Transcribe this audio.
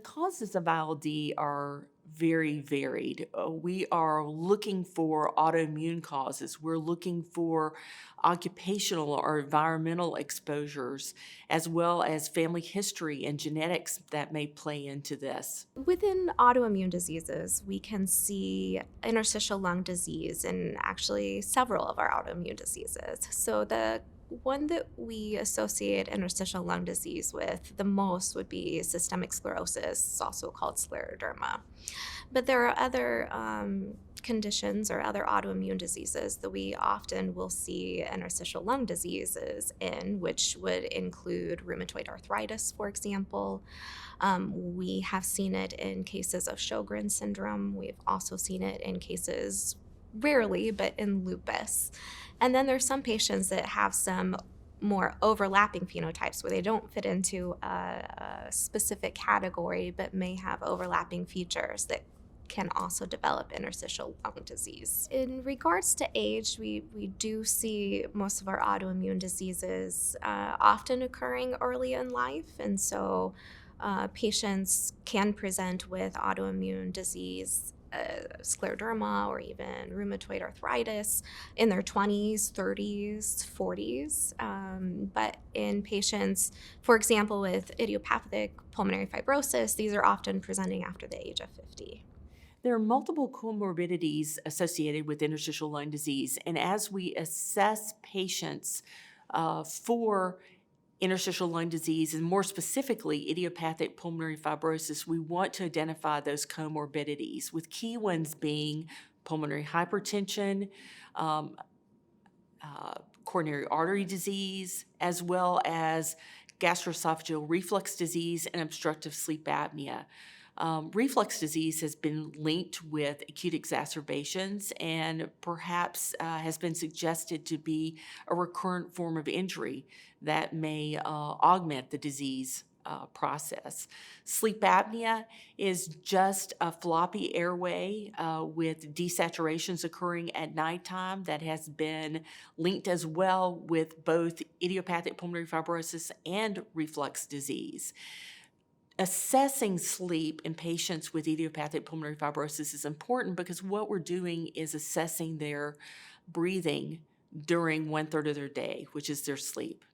causes of ILD are very varied. We are looking for autoimmune causes. We're looking for occupational or environmental exposures, as well as family history and genetics that may play into this. Within autoimmune diseases, we can see interstitial lung disease in actually several of our autoimmune diseases. So, the one that we associate interstitial lung disease with the most would be systemic sclerosis, also called scleroderma. But there are other conditions or other autoimmune diseases that we often will see interstitial lung diseases in, which would include rheumatoid arthritis, for example. We have seen it in cases of Sjogren's syndrome. We've also seen it in cases, rarely, but in lupus. And then there's some patients that have some more overlapping phenotypes where they don't fit into a specific category but may have overlapping features that can also develop interstitial lung disease. In regards to age, we do see most of our autoimmune diseases often occurring early in life. And so patients can present with autoimmune disease, scleroderma, or even rheumatoid arthritis in their 20s, 30s, 40s. But in patients, for example, with idiopathic pulmonary fibrosis, these are often presenting after the age of 50. There are multiple comorbidities associated with interstitial lung disease, and as we assess patients for interstitial lung disease, and more specifically idiopathic pulmonary fibrosis, we want to identify those comorbidities, with key ones being pulmonary hypertension, um, coronary artery disease, as well as gastroesophageal reflux disease and obstructive sleep apnea. Reflux disease has been linked with acute exacerbations and perhaps has been suggested to be a recurrent form of injury that may augment the disease process. Sleep apnea is just a floppy airway with desaturations occurring at nighttime that has been linked as well with both idiopathic pulmonary fibrosis and reflux disease. Assessing sleep in patients with idiopathic pulmonary fibrosis is important because what we're doing is assessing their breathing during 1/3 of their day, which is their sleep.